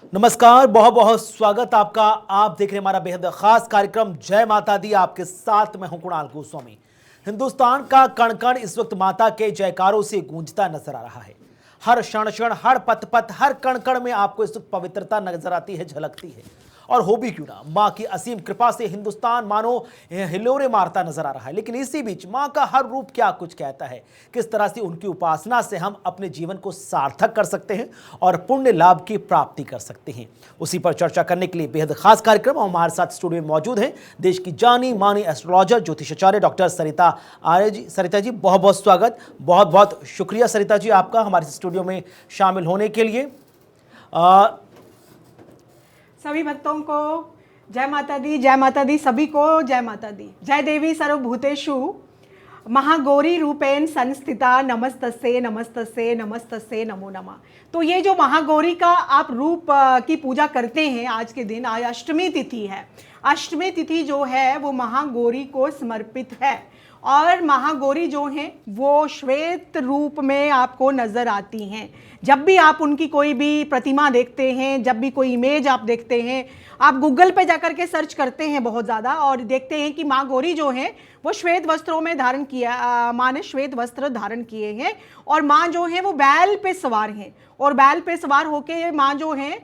नमस्कार, बहुत बहुत स्वागत आपका। आप देख रहे हैं हमारा बेहद खास कार्यक्रम जय माता दी। आपके साथ मैं हूं कुणाल गोस्वामी। हिंदुस्तान का कण कण इस वक्त माता के जयकारों से गूंजता नजर आ रहा है। हर क्षण क्षण, हर पथ पथ, हर कण कण में आपको इस वक्त पवित्रता नजर आती है, झलकती है। और हो भी क्यों ना, मां की असीम कृपा से हिंदुस्तान मानो हिलोरे मारता नजर आ रहा है। लेकिन इसी बीच मां का हर रूप क्या कुछ कहता है, किस तरह से उनकी उपासना से हम अपने जीवन को सार्थक कर सकते हैं और पुण्य लाभ की प्राप्ति कर सकते हैं, उसी पर चर्चा करने के लिए बेहद खास कार्यक्रम। हमारे साथ स्टूडियो में मौजूद हैं देश की जानी मानी एस्ट्रोलॉजर, ज्योतिषाचार्य डॉक्टर सरिता आर्य जी। सरिता जी, बहुत बहुत स्वागत, बहुत बहुत शुक्रिया सरिता जी आपका हमारे स्टूडियो में शामिल होने के लिए। सभी भक्तों को जय माता दी, सभी को जय माता दी। जय देवी सर्वभूतेषु महागौरी रूपेण संस्थिता, नमस्तस्ये नमस्तस्ये नमस्तस्ये नमो नमः। तो ये जो महागौरी का आप रूप की पूजा करते हैं आज के दिन, आज अष्टमी तिथि है। अष्टमी तिथि जो है वो महागौरी को समर्पित है और महागौरी जो हैं वो श्वेत रूप में आपको नज़र आती हैं। जब भी आप उनकी कोई भी प्रतिमा देखते हैं, जब भी कोई इमेज आप देखते हैं, आप गूगल पे जाकर के सर्च करते हैं बहुत ज़्यादा और देखते हैं कि माँ गौरी जो हैं वो श्वेत वस्त्रों में धारण किया, माँ ने श्वेत वस्त्र धारण किए हैं और माँ जो है वो बैल पे सवार हैं और बैल पे सवार होके माँ जो है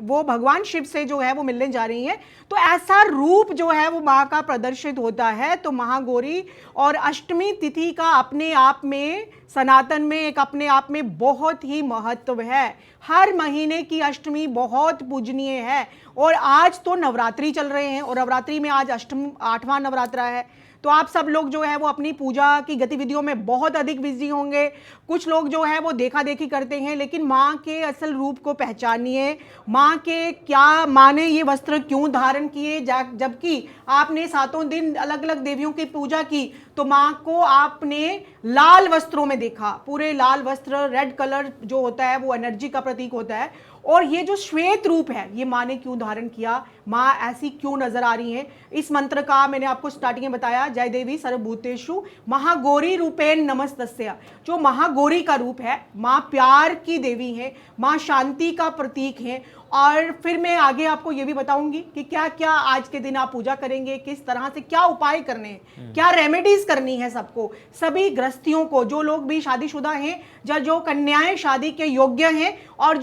वो भगवान शिव से जो है वो मिलने जा रही हैं। तो ऐसा रूप जो है वो माँ का प्रदर्शित होता है। तो महागौरी और अष्टमी तिथि का अपने आप में सनातन में एक अपने आप में बहुत ही महत्व है। हर महीने की अष्टमी बहुत पूजनीय है और आज तो नवरात्रि चल रहे हैं और नवरात्रि में आज 8वां नवरात्रा है। तो आप सब लोग जो है वो अपनी पूजा की गतिविधियों में बहुत अधिक बिजी होंगे। कुछ लोग जो है वो देखा देखी करते हैं, लेकिन माँ के असल रूप को पहचानिए। माँ ने ये वस्त्र क्यों धारण किए, जबकि आपने 7 दिन अलग अलग देवियों की पूजा की तो माँ को आपने लाल वस्त्रों में देखा। पूरे लाल वस्त्र, रेड कलर जो होता है वो एनर्जी का प्रतीक होता है। और ये जो श्वेत रूप है ये माँ ने क्यों धारण किया, माँ ऐसी क्यों नजर आ रही है, इस मंत्र का मैंने आपको स्टार्टिंग में बताया, जय देवी सर्वभूतेषु महागौरी रूपेण नमस्तस्या। जो महागौरी का रूप है, माँ प्यार की देवी है, माँ शांति का प्रतीक है। और फिर मैं आगे आपको ये भी बताऊंगी कि क्या क्या आज के दिन आप पूजा करेंगे, किस तरह से क्या उपाय करने हैं, क्या रेमेडीज करनी है सबको, सभी गृहस्थियों को, जो लोग भी शादीशुदा हैं या जो कन्याएं शादी के योग्य हैं और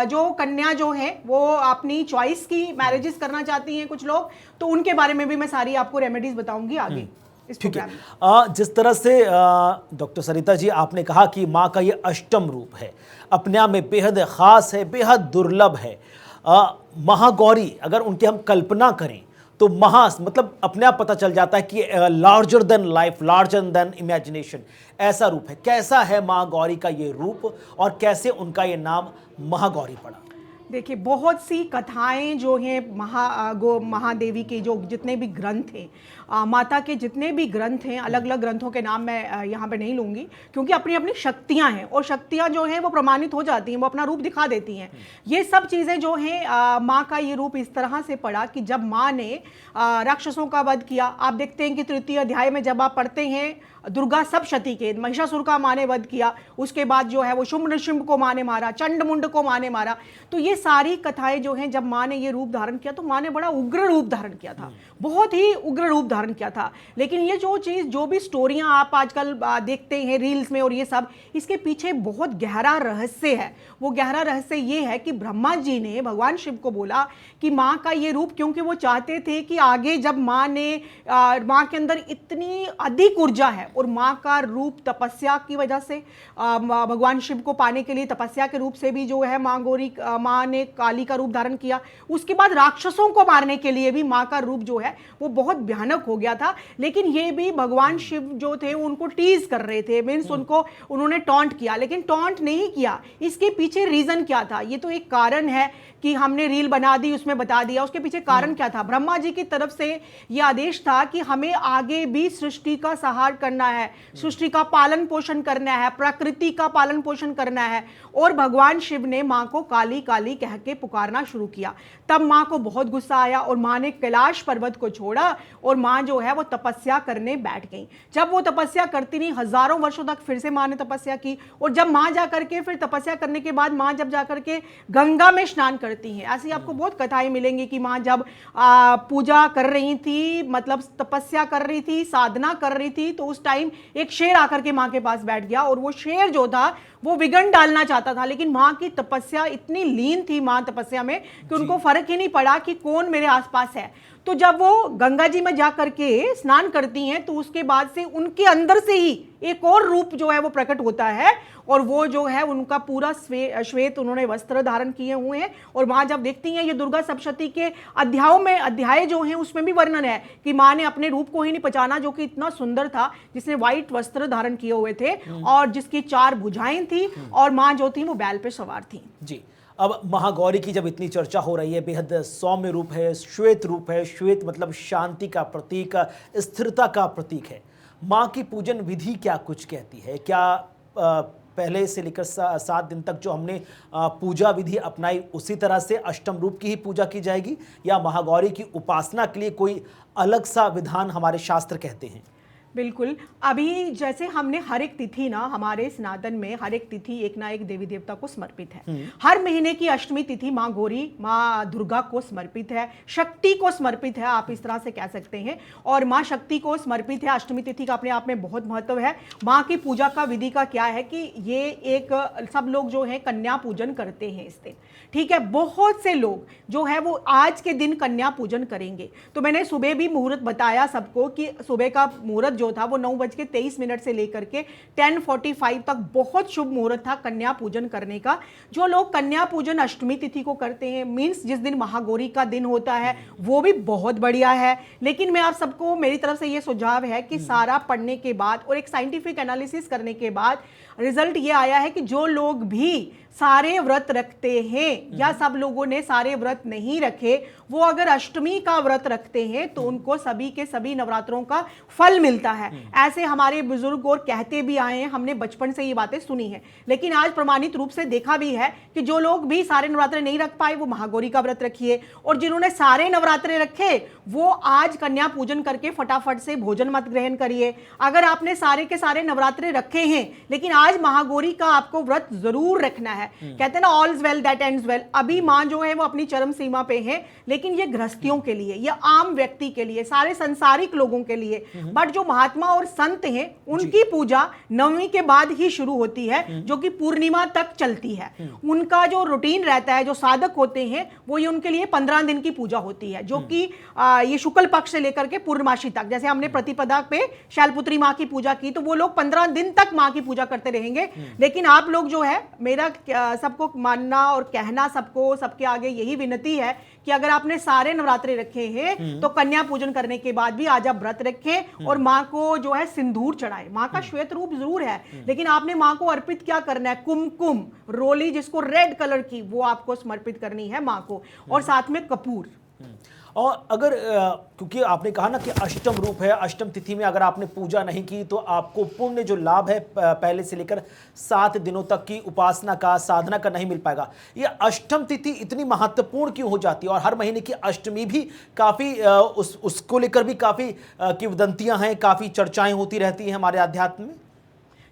जो कन्या जो है वो अपनी चॉइस की मैरिजेस करना चाहती हैं कुछ लोग, तो उनके बारे में भी मैं सारी आपको रेमेडीज बताऊंगी आगे। ठीक है। जिस तरह से डॉक्टर सरिता जी आपने कहा कि माँ का ये अष्टम रूप है, अपने आप में बेहद ख़ास है, बेहद दुर्लभ है। महागौरी अगर उनकी हम कल्पना करें तो मतलब अपने आप पता चल जाता है कि larger than life, larger than imagination, ऐसा रूप है। कैसा है महागौरी का ये रूप और कैसे उनका ये नाम महागौरी पड़ा? देखिए, बहुत सी कथाएं जो हैं महादेवी के जो जितने भी ग्रंथ हैं, माता के जितने भी ग्रंथ हैं, अलग अलग ग्रंथों के नाम मैं यहाँ पे नहीं लूँगी क्योंकि अपनी अपनी शक्तियाँ हैं और शक्तियाँ जो हैं वो प्रमाणित हो जाती हैं, वो अपना रूप दिखा देती हैं। ये सब चीज़ें जो हैं, माँ का ये रूप इस तरह से पड़ा कि जब माँ ने राक्षसों का वध किया, आप देखते हैं कि 3य अध्याय में जब आप पढ़ते हैं दुर्गा सप्तशती के, महिषासुर का माँ ने वध किया, उसके बाद जो है वो शुंभ निशुंभ को माँ ने मारा, चंड मुंड को माँ ने मारा। तो ये सारी कथाएं जो हैं, जब माँ ने ये रूप धारण किया तो माँ ने बड़ा उग्र रूप धारण किया था, बहुत ही उग्र रूप धारण किया था। लेकिन ये जो भी स्टोरियां आप आजकल देखते हैं रील्स में और ये सब, इसके पीछे बहुत गहरा रहस्य है। वो गहरा रहस्य ये है कि ब्रह्मा जी ने भगवान शिव को बोला कि माँ का ये रूप, क्योंकि वो चाहते थे कि आगे जब माँ के अंदर इतनी अधिक ऊर्जा है और माँ का रूप तपस्या की वजह से, भगवान शिव को पाने के लिए तपस्या के रूप से भी जो है माँ ने काली का रूप धारण किया। उसके बाद राक्षसों को मारने के लिए भी माँ का रूप जो है वो बहुत भयानक हो गया था। लेकिन ये भी भगवान शिव जो थे उनको टीज कर रहे थे, मीन्स उन्होंने टॉन्ट किया, लेकिन टॉन्ट नहीं किया। इसके पीछे रीजन क्या था? ये तो एक कारण है कि हमने रील बना दी, उसमें बता दिया, उसके पीछे कारण क्या था? ब्रह्मा जी की तरफ से यह आदेश था कि हमें आगे भी सृष्टि का सहार करना है, सृष्टि का पालन पोषण करना है, प्रकृति का पालन पोषण करना है। और भगवान शिव ने माँ को काली काली काली कह के पुकारना शुरू किया। तब माँ को बहुत गुस्सा आया और माँ ने कैलाश पर्वत को छोड़ा और माँ जो है वो तपस्या करने बैठ गई। जब वो तपस्या करती नहीं, हजारों वर्षों तक फिर से माँ ने तपस्या की, और जब माँ जा करके फिर तपस्या करने के बाद माँ जब जा करके गंगा में स्नान करती हैं, ऐसी आपको बहुत कथाएं मिलेंगी कि माँ जब पूजा कर रही थी, मतलब तपस्या कर रही थी, साधना कर रही थी, तो उस टाइम एक शेर आकर के माँ के पास बैठ गया और वो शेर जो था वो विघन डालना चाहता था, लेकिन माँ की तपस्या इतनी लीन थी माँ तपस्या में कि उनको फर्क ही नहीं पड़ा कि कौन मेरे आसपास है। तो जब वो गंगा जी में जा करके स्नान करती हैं तो उसके बाद से उनके अंदर से ही एक और रूप जो है वो प्रकट होता है, और वो जो है उनका पूरा श्वेत उन्होंने वस्त्र धारण किए हुए हैं। और माँ जब देखती हैं, ये दुर्गा सप्तशती के अध्याय जो हैं उसमें भी वर्णन है कि माँ ने अपने रूप को ही नहीं पहचाना, जो कि इतना सुंदर था, जिसने व्हाइट वस्त्र धारण किए हुए थे और जिसकी 4 भुजाएं थी, और माँ जो थी वो बैल पे सवार थी। जी, अब महागौरी की जब इतनी चर्चा हो रही है, बेहद सौम्य रूप है, श्वेत रूप है, श्वेत मतलब शांति का प्रतीक, स्थिरता का प्रतीक है। माँ की पूजन विधि क्या कुछ कहती है? क्या पहले से लेकर 7 दिन तक जो हमने पूजा विधि अपनाई उसी तरह से अष्टम रूप की ही पूजा की जाएगी, या महागौरी की उपासना के लिए कोई अलग सा विधान हमारे शास्त्र कहते हैं? बिल्कुल, अभी जैसे हमने हर एक तिथि ना, हमारे सनातन में हर एक तिथि एक ना एक देवी देवता को समर्पित है। हर महीने की अष्टमी तिथि माँ गौरी, माँ दुर्गा को समर्पित है, शक्ति को समर्पित है, आप इस तरह से कह सकते हैं, और माँ शक्ति को समर्पित है। अष्टमी तिथि का अपने आप में बहुत महत्व है। माँ की पूजा का विधि का क्या है कि ये एक सब लोग जो है कन्या पूजन करते हैं इस दिन, ठीक है। बहुत से लोग जो है वो आज के दिन कन्या पूजन करेंगे। तो मैंने सुबह भी मुहूर्त बताया सबको कि सुबह का मुहूर्त जो था वो 9:23 से लेकर के 10:45 तक बहुत शुभ मुहूर्त था कन्या पूजन करने का। जो लोग कन्या पूजन अष्टमी तिथि को करते हैं, मीन्स जिस दिन महागौरी का दिन होता है, वो भी बहुत बढ़िया है। लेकिन मैं आप सबको, मेरी तरफ से ये सुझाव है कि सारा पढ़ने के बाद और एक साइंटिफिक एनालिसिस करने के बाद रिजल्ट ये आया है कि जो लोग भी सारे व्रत रखते हैं या सब लोगों ने सारे व्रत नहीं रखे, वो अगर अष्टमी का व्रत रखते हैं तो उनको सभी के सभी नवरात्रों का फल मिलता है। ऐसे हमारे बुजुर्ग और कहते भी आए हैं, हमने बचपन से ये बातें सुनी है। लेकिन आज प्रमाणित रूप से देखा भी है कि जो लोग भी सारे नवरात्रे नहीं रख पाए वो महागौरी का व्रत रखिए, और जिन्होंने सारे नवरात्रे रखे वो आज कन्या पूजन करके फटाफट से भोजन मत ग्रहण करिए। अगर आपने सारे के सारे नवरात्रे रखे हैं लेकिन आज महागौरी का आपको व्रत जरूर रखना है। कहते हैं ना, all is well that ends well. अभी माँ जो है वो अपनी चरम सीमा पे है, लेकिन ये गृहस्थियों के लिए, ये आम व्यक्ति के लिए, सारे संसारिक लोगों के लिए। बट जो महात्मा और संत हैं उनकी पूजा नवमी के बाद ही शुरू होती है, जो कि पूर्णिमा तक चलती है। उनका जो रूटीन रहता है, जो साधक होते हैं वो ये उनके लिए 15 दिन की पूजा होती है, जो कि ये शुक्ल पक्ष से लेकर के पूर्णमासी तक। जैसे हमने प्रतिपदा पे शैलपुत्री माँ की पूजा की, तो वो लोग 15 दिन तक माँ की पूजा करते रहेंगे। लेकिन आप लोग जो है, मेरा सबको मानना और कहना, सबको सबके आगे यही विनती है कि अगर आपने सारे नवरात्रे रखे हैं तो कन्या पूजन करने के बाद भी आज आप व्रत रखें और माँ को जो है सिंदूर चढ़ाएं। माँ का श्वेत रूप जरूर है, लेकिन आपने माँ को अर्पित क्या करना है? कुमकुम रोली, जिसको रेड कलर की, वो आपको समर्पित करनी है माँ को, और साथ में कपूर। और अगर क्योंकि आपने कहा ना कि अष्टम रूप है, अष्टम तिथि में अगर आपने पूजा नहीं की तो आपको पुण्य जो लाभ है पहले से लेकर 7 दिनों तक की उपासना का, साधना का नहीं मिल पाएगा। ये अष्टम तिथि इतनी महत्वपूर्ण क्यों हो जाती है? और हर महीने की अष्टमी भी काफ़ी उसको लेकर भी काफ़ी किंवदंतियां हैं, काफ़ी चर्चाएं होती रहती हैं हमारे अध्यात्म में।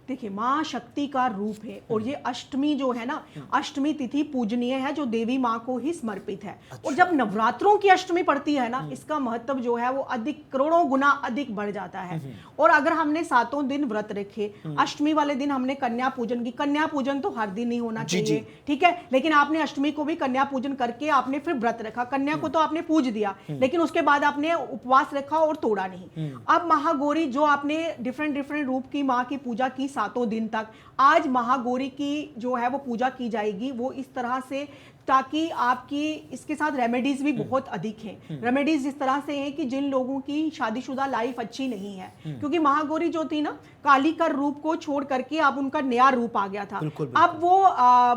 देखिए, माँ शक्ति का रूप है, और ये अष्टमी जो है ना, अष्टमी तिथि पूजनीय है, जो देवी माँ को ही समर्पित है। और जब नवरात्रों की अष्टमी पड़ती है ना, इसका महत्व जो है वो अधिक, करोड़ों गुना अधिक बढ़ जाता है। और अगर हमने 7 दिन व्रत रखे, अष्टमी वाले दिन हमने कन्या पूजन की, कन्या पूजन तो हर दिन नहीं होना चाहिए, ठीक है, लेकिन आपने अष्टमी को भी कन्या पूजन करके आपने फिर व्रत रखा, कन्या को तो आपने पूज दिया, लेकिन उसके बाद आपने उपवास रखा और तोड़ा नहीं। अब महागौरी जो आपने डिफरेंट रूप की माँ की पूजा की 7 दिन तक, आज महागौरी की जो है वो पूजा की जाएगी वो इस तरह से, ताकि आपकी इसके साथ रेमेडीज भी बहुत अधिक हैं। रेमेडीज इस तरह से हैं कि जिन लोगों की शादीशुदा लाइफ अच्छी नहीं है, क्योंकि महागौरी जो थी ना, काली का रूप को छोड़ करके अब उनका नया रूप आ गया था। अब वो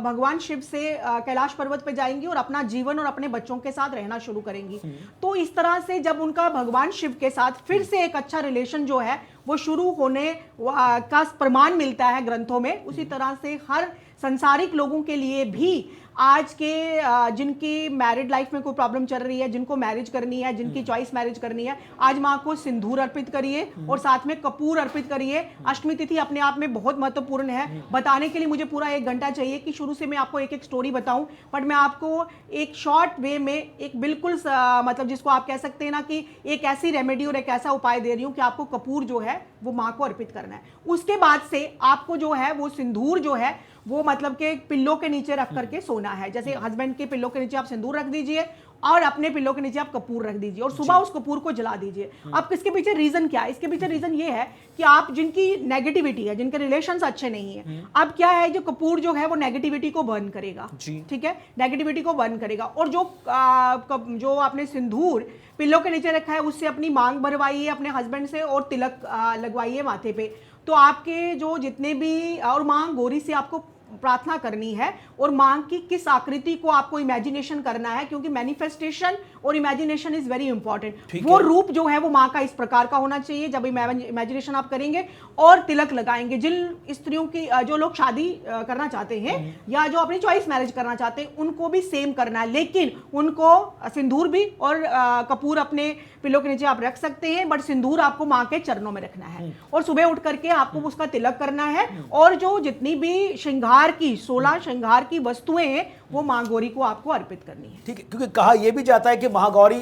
भगवान शिव से कैलाश पर्वत पे जाएंगी और अपना जीवन और अपने बच्चों के साथ रहना शुरू करेंगी। तो इस तरह से जब उनका भगवान शिव के साथ फिर से एक अच्छा रिलेशन जो है वो शुरू होने का प्रमाण मिलता है ग्रंथों में, उसी तरह से हर संसारिक लोगों के लिए भी आज के जिनकी मैरिड लाइफ में कोई प्रॉब्लम चल रही है, जिनको मैरिज करनी है, जिनकी चॉइस मैरिज करनी है, आज माँ को सिंदूर अर्पित करिए और साथ में कपूर अर्पित करिए। अष्टमी तिथि अपने आप में बहुत महत्वपूर्ण है। बताने के लिए मुझे पूरा 1 घंटा चाहिए कि शुरू से मैं आपको एक एक स्टोरी बताऊं, बट मैं आपको एक शॉर्ट वे में एक बिल्कुल मतलब जिसको आप कह सकते हैं ना कि एक ऐसी रेमेडी और एक ऐसा उपाय दे रही हूं कि आपको कपूर जो है वो माँ को अर्पित करना है। उसके बाद से आपको जो है वो सिंदूर जो है वो मतलब के पिल्लो के नीचे रख करके सोना है। जैसे हस्बैंड के पिल्लो के नीचे आप सिंदूर रख दीजिए और अपने पिल्लो के नीचे आप कपूर रख दीजिए और सुबह उस कपूर को जला दीजिए। अब किसके पीछे रीजन क्या है? इसके पीछे रीजन ये है कि आप जिनकी नेगेटिविटी है, जिनके रिलेशंस अच्छे नहीं है, अब क्या है, जो कपूर जो है वो नेगेटिविटी को बर्न करेगा। ठीक है, नेगेटिविटी को बर्न करेगा। और जो आपने सिंदूर पिल्लो के नीचे रखा है उससे अपनी मांग भरवाइए अपने हस्बैंड से और तिलक लगवाइए माथे पे। तो आपके जो जितने भी, और मां गौरी से आपको प्रार्थना करनी है और मांग की किस आकृति को आपको इमेजिनेशन करना है, क्योंकि मैनिफेस्टेशन और इमेजिनेशन इज वेरी इंपॉर्टेंट। वो रूप जो है वो मां का इस प्रकार का होना चाहिए जब इमेजिनेशन आप करेंगे और तिलक लगाएंगे। जिन स्त्रियों की, जो लोग शादी करना चाहते हैं या जो अपनी चॉइस मैरिज करना चाहते हैं, उनको भी सेम करना है, लेकिन उनको सिंदूर भी और कपूर अपने पिल्लो के नीचे आप रख सकते हैं, बट सिंदूर आपको मां के चरणों में रखना है और सुबह उठ करके आपको उसका तिलक करना है। और जो जितनी भी श्रृंगार की 16 श्रृंगार की वस्तुएं हैं वो मां गौरी को आपको अर्पित करनी है। ठीक है, क्योंकि कहा यह भी जाता है कि महागौरी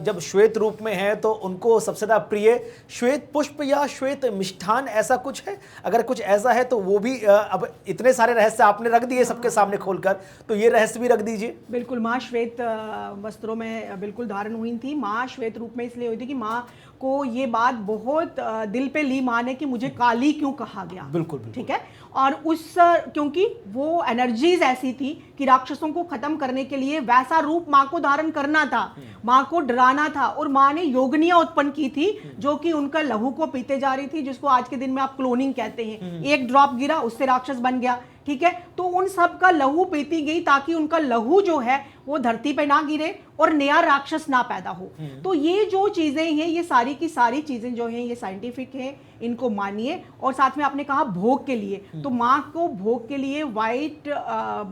जब श्वेत रूप में है तो उनको सबसे ज्यादा प्रिय श्वेत पुष्प या श्वेत मिष्ठान, ऐसा कुछ है? अगर कुछ ऐसा है तो वो भी अब इतने सारे रहस्य आपने रख दिए सबके सामने खोलकर, तो ये रहस्य भी रख दीजिए। बिल्कुल, माँ श्वेत वस्त्रों में बिल्कुल धारण हुई थी। माँ श्वेत रूप में इसलिए हुई थी कि माँ को ये बात बहुत दिल पे ली माँ ने कि मुझे काली क्यों कहा गया। बिल्कुल, ठीक है। और क्योंकि वो एनर्जीज ऐसी थी कि राक्षसों को खत्म करने के लिए वैसा रूप माँ को धारण करना था, माँ को डराना था। और माँ ने योगनियां उत्पन्न की थी जो कि उनका लहू को पीते जा रही थी, जिसको आज के दिन में आप क्लोनिंग कहते हैं। एक ड्रॉप गिरा उससे राक्षस बन गया। ठीक है, तो उन सब का लहू पीती गई ताकि उनका लहू जो है वो धरती पे ना गिरे और नया राक्षस ना पैदा हो। तो ये जो चीजें हैं, ये सारी की सारी चीजें जो हैं ये साइंटिफिक हैं, इनको मानिए। और साथ में आपने कहा भोग के लिए, तो माँ को भोग के लिए वाइट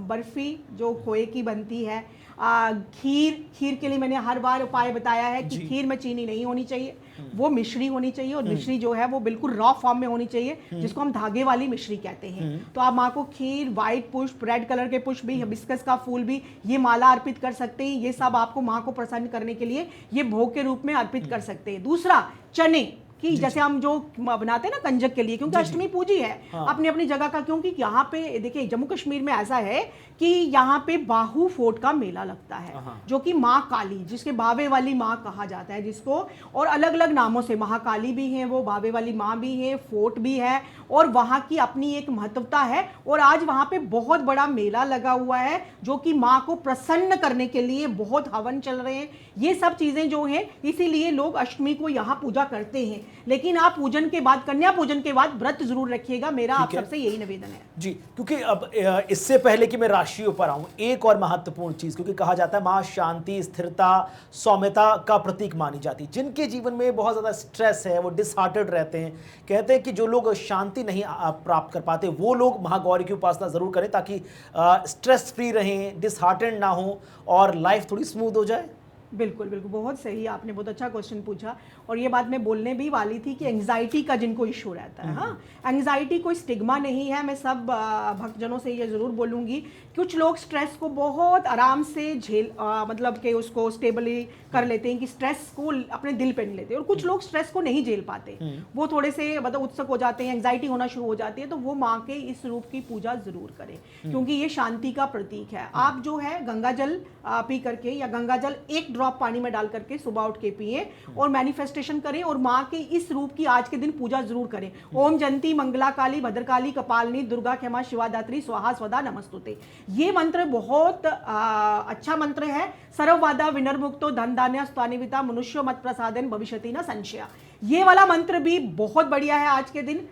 बर्फी जो खोए की बनती है, खीर के लिए मैंने हर बार उपाय बताया है कि खीर में चीनी नहीं होनी चाहिए, वो मिश्री होनी चाहिए। और मिश्री जो है वो बिल्कुल रॉ फॉर्म में होनी चाहिए, जिसको हम धागे वाली मिश्री कहते हैं। तो आप माँ को खीर, व्हाइट पुष्प, रेड कलर के पुष्प भी, हिबिस्कस का फूल भी, ये माला अर्पित कर सकते हैं। ये सब आपको माँ को प्रसन्न करने के लिए ये भोग के रूप में अर्पित कर सकते हैं। दूसरा, चने कि जैसे हम जो बनाते हैं ना कंजक के लिए, क्योंकि अष्टमी पूजी है अपनी अपनी जगह का। क्योंकि यहाँ पे देखिए जम्मू कश्मीर में ऐसा है कि यहाँ पे बाहू फोर्ट का मेला लगता है, जो कि माँ काली, जिसके बावे वाली माँ कहा जाता है जिसको, और अलग अलग नामों से महाकाली भी है, वो बावे वाली माँ भी है, फोर्ट भी है, और वहाँ की अपनी एक महत्वता है। और आज वहाँ पे बहुत बड़ा मेला लगा हुआ है जो कि माँ को प्रसन्न करने के लिए बहुत हवन चल रहे हैं। ये सब चीजें जो हैं, इसीलिए लोग अष्टमी को यहाँ पूजा करते हैं। लेकिन आप पूजन के बाद, कन्या पूजन के बाद व्रत जरूर रखिएगा, मेरा आप सबसे यही निवेदन है जी। क्योंकि अब इससे पहले कि मैं राशियों पर आऊं, एक और महत्वपूर्ण चीज, क्योंकि कहा जाता है मां शांति, स्थिरता, सौम्यता का प्रतीक मानी जाती है। जिनके जीवन में बहुत ज्यादा स्ट्रेस है, वो डिसहार्टेड रहते हैं, कहते हैं कि जो लोग शांति नहीं प्राप्त कर पाते वो लोग महागौरी की उपासना जरूर करें, ताकि स्ट्रेस फ्री रहें, डिसहार्टेड ना हो और लाइफ थोड़ी स्मूथ हो जाए। बिल्कुल बिल्कुल, बहुत सही, आपने बहुत अच्छा क्वेश्चन पूछा। और ये बात मैं बोलने भी वाली थी कि एंग्जाइटी का जिनको इशू रहता है, हाँ, एंग्जाइटी कोई स्टिग्मा नहीं है। मैं सब भक्तजनों से ये ज़रूर बोलूँगी, कुछ लोग स्ट्रेस को बहुत आराम से मतलब कि उसको स्टेबली कर लेते हैं कि स्ट्रेस को अपने दिल पे नहीं लेते, और कुछ लोग स्ट्रेस को नहीं झेल पाते, वो थोड़े से मतलब उत्सुक हो जाते हैं, एंग्जाइटी होना शुरू हो जाती है। तो वो माँ के इस रूप की पूजा ज़रूर करें, क्योंकि ये शांति का प्रतीक है। आप जो है गंगा जल पी करके, या गंगा जल एक ड्रॉप पानी में डाल करके सुबह उठ के पिए और मैनिफेस्टेशन करें, और माँ के इस रूप की आज के दिन पूजा जरूर करें। ओम जयंती मंगला काली भद्रकाली कपालिनी दुर्गा क्षमा शिवादात्री स्वाहा स्वदा नमस्तुते। ये मंत्र बहुत अच्छा मंत्र है। सर्ववादा विनर्मुक्तो धन धान्य स्वानिविता मनुष्यो मत प्रसादेन भविष्यति न संशया। ये वाला मंत्र भी बहुत बढ़िया है आज के दिन।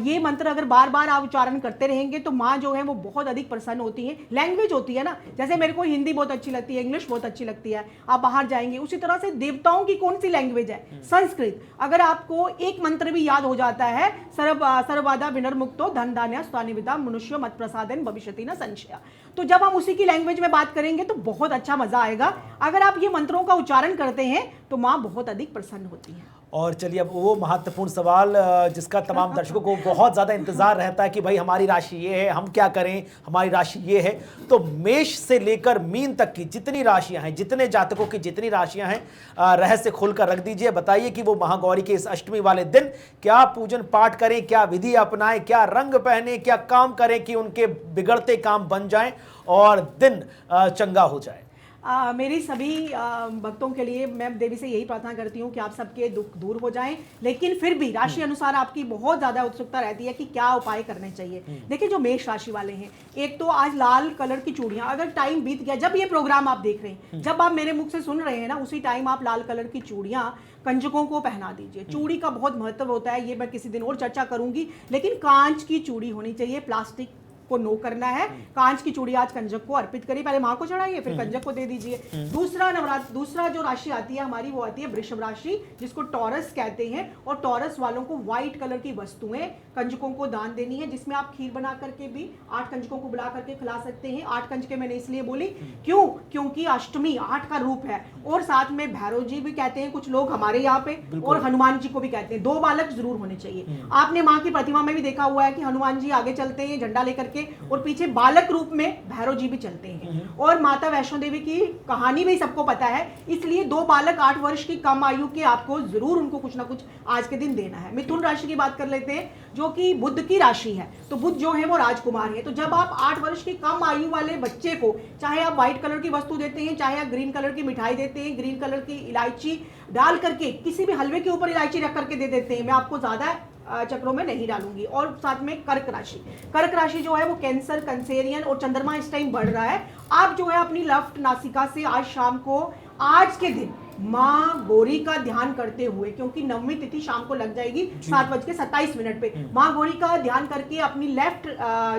ये मंत्र अगर बार बार आप उच्चारण करते रहेंगे तो माँ जो है वो बहुत अधिक प्रसन्न होती है। लैंग्वेज होती है ना, जैसे मेरे को हिंदी बहुत अच्छी लगती है, इंग्लिश बहुत अच्छी लगती है, आप बाहर जाएंगे, उसी तरह से देवताओं की कौन सी लैंग्वेज है? संस्कृत। अगर आपको एक मंत्र भी याद हो जाता है, सर्वबाधा विनर्मुक्तो धन धान्य स्वानिविदा मनुष्य मत प्रसादन भविष्यति न संशय, तो जब हम उसी की लैंग्वेज में बात करेंगे तो बहुत अच्छा मजा आएगा। अगर आप ये मंत्रों का उच्चारण करते हैं तो माँ बहुत अधिक प्रसन्न होती है। और चलिए अब वो महत्वपूर्ण सवाल जिसका तमाम दर्शकों को बहुत ज़्यादा इंतजार रहता है कि भाई हमारी राशि ये है, हम क्या करें, हमारी राशि ये है। तो मेष से लेकर मीन तक की जितनी राशियां हैं, जितने जातकों की जितनी राशियां हैं, रहस्य खोलकर रख दीजिए। बताइए कि वो महागौरी के इस अष्टमी वाले दिन क्या पूजन पाठ करें, क्या विधि अपनाएं, क्या रंग पहने, क्या काम करें कि उनके बिगड़ते काम बन जाएं और दिन चंगा हो जाए। मेरी सभी भक्तों के लिए मैं देवी से यही प्रार्थना करती हूँ कि आप सबके दुख दूर हो जाएं, लेकिन फिर भी राशि अनुसार आपकी बहुत ज़्यादा उत्सुकता रहती है कि क्या उपाय करने चाहिए। देखिए जो मेष राशि वाले हैं, एक तो आज लाल कलर की चूड़ियाँ, अगर टाइम बीत गया, जब ये प्रोग्राम आप देख रहे हैं, जब आप मेरे मुख से सुन रहे हैं ना, उसी टाइम आप लाल कलर की चूड़ियाँ कंजकों को पहना दीजिए। चूड़ी का बहुत महत्व होता है, ये मैं किसी दिन और चर्चा करूंगी, लेकिन कांच की चूड़ी होनी चाहिए, प्लास्टिक को नो करना है। कांच की चूड़ी आज कंजक को अर्पित करिए, पहले मां को चढ़ाइए फिर कंजक को दे दीजिए। दूसरा जो राशि आती है हमारी, वो आती है वृषभ राशि, जिसको टॉरस कहते हैं। और टॉरस वालों को व्हाइट कलर की वस्तुएं कंजकों को दान देनी है, जिसमें आप खीर बना करके भी 8 कंजकों को बुला करके खिला सकते हैं। 8 कंजके मैंने इसलिए बोली, क्योंकि अष्टमी 8 का रूप है, और साथ में भैरव जी भी कहते हैं कुछ लोग हमारे यहाँ पे, और हनुमान जी को भी कहते हैं। 2 बालक जरूर होने चाहिए। आपने माँ की प्रतिमा में भी देखा हुआ है कि हनुमान जी आगे चलते हैं झंडा लेकर, और पीछे बालक रूप में भैरव जी भी चलते हैं। और माता वैष्णो देवी की कहानी भी सबको पता है, इसलिए 2 बालक 8 वर्ष की कम आयु के आपको जरूर उनको कुछ ना कुछ आज के दिन देना है। मिथुन राशि की बात कर लेते हैं, जो कि बुध की राशि है। तो बुध जो है वो राजकुमार है, तो जब आप 8 वर्ष की कम आयु वाले बच्चे को, चाहे आप व्हाइट कलर की वस्तु देते हैं, चाहे आप ग्रीन कलर की मिठाई देते हैं, ग्रीन कलर की इलायची डाल करके, किसी भी हलवे के ऊपर इलायची रख करके दे देते हैं, मैं आपको ज्यादा चक्रों में नहीं डालूंगी। और साथ में कर्क राशि जो है वो कैंसर, कंसेरियन, और चंद्रमा इस टाइम बढ़ रहा है। आप जो है अपनी लेफ्ट नासिका से आज शाम को, आज के दिन माँ गौरी का ध्यान करते हुए, क्योंकि 9वीं तिथि शाम को लग जाएगी 7:27 पे, माँ गौरी का ध्यान करके अपनी लेफ्ट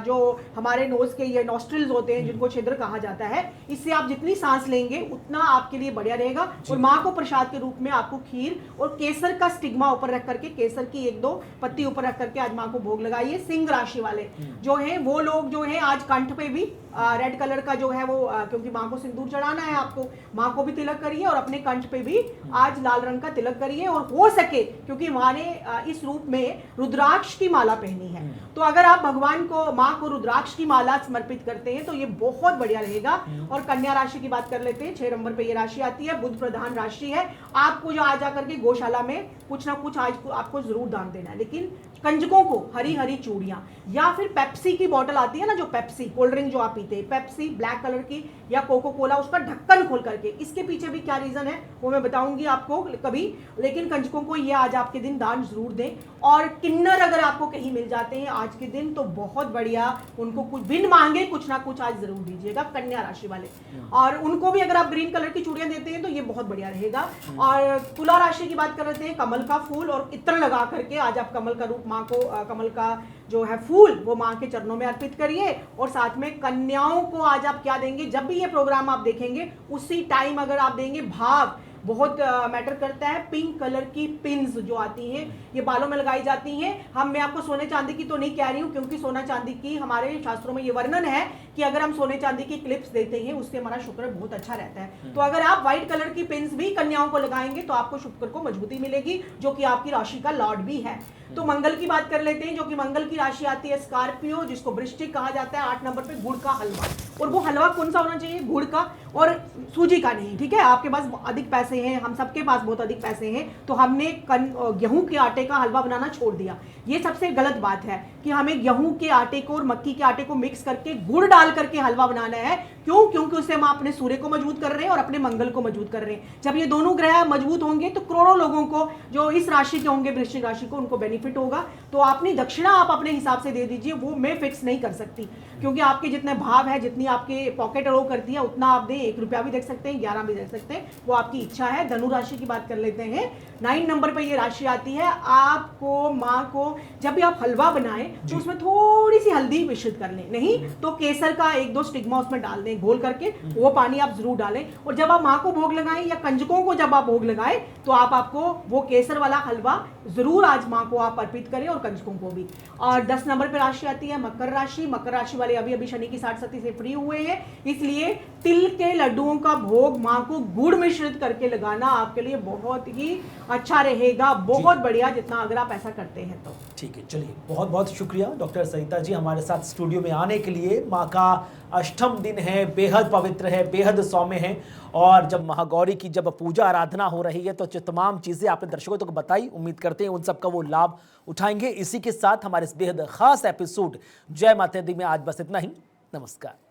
जो हमारे नोज के ये नॉस्ट्रिल्स होते हैं, जिनको छिद्र कहा जाता है, इससे आप जितनी सांस लेंगे उतना आपके लिए बढ़िया रहेगा। और माँ को प्रसाद के रूप में आपको खीर और केसर का स्टिग्मा ऊपर रख करके, केसर की 1-2 पत्ती ऊपर रख करके आज माँ को भोग लगाइए। सिंह राशि वाले जो है वो लोग जो है आज कंठ पे भी रेड कलर का जो है वो, क्योंकि माँ को सिंदूर चढ़ाना है आपको, माँ को भी तिलक करिए और अपने कंठ पे भी आज लाल रंग का तिलक करिए। और हो सके, क्योंकि माँ ने इस रूप में रुद्राक्ष की माला पहनी है, तो अगर आप भगवान को, माँ को रुद्राक्ष की माला समर्पित करते हैं तो ये बहुत बढ़िया रहेगा। और कन्या राशि की बात कर लेते हैं, 6 नंबर पे ये राशि आती है, बुध प्रधान राशि है। आपको जो आज आकर के गौशाला में कुछ ना कुछ आज आपको जरूर दान देना है, लेकिन कंजकों को हरी हरी चूड़ियां, या फिर पेप्सी की बोतल आती है ना, जो पेप्सी कोल्ड ड्रिंक जो आप पीते हैं, पेप्सी ब्लैक कलर की, या कोको कोला, उसका ढक्कन खोल करके, इसके पीछे भी क्या रीजन है वो मैं बताऊंगी आपको कभी, लेकिन कंजकों को ये आज आपके दिन दान जरूर दें। और किन्नर अगर आपको कहीं मिल जाते हैं आज के दिन तो बहुत बढ़िया, उनको कुछ बिन मांगे कुछ ना कुछ आज जरूर दीजिएगा, कन्या राशि वाले। और उनको भी अगर आप ग्रीन कलर की चूड़ियां देते हैं तो ये बहुत बढ़िया रहेगा। और तुला राशि की बात कर रहे थे, कमल का फूल और इत्र लगा करके आज आप कमल का रूप, माँ को कमल का जो है फूल वो माँ के चरणों में अर्पित करिए। और साथ में कन्याओं को आज आप क्या देंगे, जब भी ये प्रोग्राम आप देखेंगे उसी टाइम अगर आप देंगे, भाव बहुत मैटर करता है। पिंक कलर की पिन्स जो आती हैं, ये बालों में लगाई जाती हैं। मैं आपको सोने चांदी की तो नहीं कह रही हूँ, क्योंकि सोना चांदी की हमारे शास्त्रों में ये वर्णन है कि अगर हम सोने चांदी की क्लिप्स देते हैं उससे हमारा शुक्र बहुत अच्छा रहता है। तो अगर आप व्हाइट कलर की पिन्स भी कन्याओं को लगाएंगे तो आपको शुक्र को मजबूती मिलेगी, जो कि आपकी राशि का लॉर्ड भी है। तो मंगल की बात कर लेते हैं, जो कि मंगल की राशि आती है स्कॉर्पियो, जिसको वृश्चिक कहा जाता है। 8 नंबर पे गुड़ का हलवा, और वो हलवा कौन सा होना चाहिए, गुड़ का और सूजी का नहीं, ठीक है। आपके पास अधिक पैसे हैं, हम सबके पास बहुत अधिक पैसे हैं, तो हमने गेहूं के आटे का हलवा बनाना छोड़ दिया। ये सबसे गलत बात है कि हमें गेहूं के आटे को और मक्की के आटे को मिक्स करके गुड़ डाल करके हलवा बनाना है, क्यों? क्योंकि उससे हम अपने सूर्य को मजबूत कर रहे हैं और अपने मंगल को मजबूत कर रहे हैं। जब ये दोनों ग्रह मजबूत होंगे तो करोड़ों लोगों को, जो इस राशि के होंगे, वृश्चिक राशि को, उनको बेनिफिट होगा। तो अपनी दक्षिणा आप अपने हिसाब से दे दीजिए, वो मैं फिक्स नहीं कर सकती, क्योंकि आपके जितने भाव है, जितनी आपके पॉकेट अलाउ करती है, उतना आप दें। 1 रुपया भी दे सकते हैं, 11 भी दे सकते हैं, वो आपकी इच्छा है। धनु राशि की बात कर लेते हैं। 9 नंबर पे ये राशि आती है। आपको, माँ को, जब भी आप हलवा बनाएं तो उसमें थोड़ी सी हल्दी मिश्रित कर लें, नहीं तो केसर का 1-2 स्टिग्मा उसमें डाल दें घोल करके, वो पानी आप जरूर डालें। और जब आप माँ को भोग लगाएं या कंजकों को जब आप भोग लगाएं तो आपको वो केसर वाला हलवा जरूर आज माँ को आप अर्पित करें, और कंजकों को भी। और 10 नंबर पे राशि आती है मकर राशि। मकर राशि वाले अभी अभी शनि की 60 सती से फ्री हुए हैं, इसलिए तिल के लड्डुओं का भोग माँ को गुड़ मिश्रित करके लगाना आपके लिए बहुत ही अच्छा रहेगा, बहुत बढ़िया, जितना अगर आप ऐसा करते हैं तो। ठीक है, चलिए, बहुत बहुत शुक्रिया डॉक्टर सरिता जी हमारे साथ स्टूडियो में आने के लिए। माँ का अष्टम दिन है, बेहद पवित्र है, बेहद सौम्य है, और जब महागौरी की जब पूजा आराधना हो रही है तो जो तमाम चीज़ें आपने दर्शकों तक बताई, उम्मीद करते हैं उन सब का वो लाभ उठाएंगे। इसी के साथ हमारे इस बेहद खास एपिसोड जय माता दी में आज बस इतना ही। नमस्कार।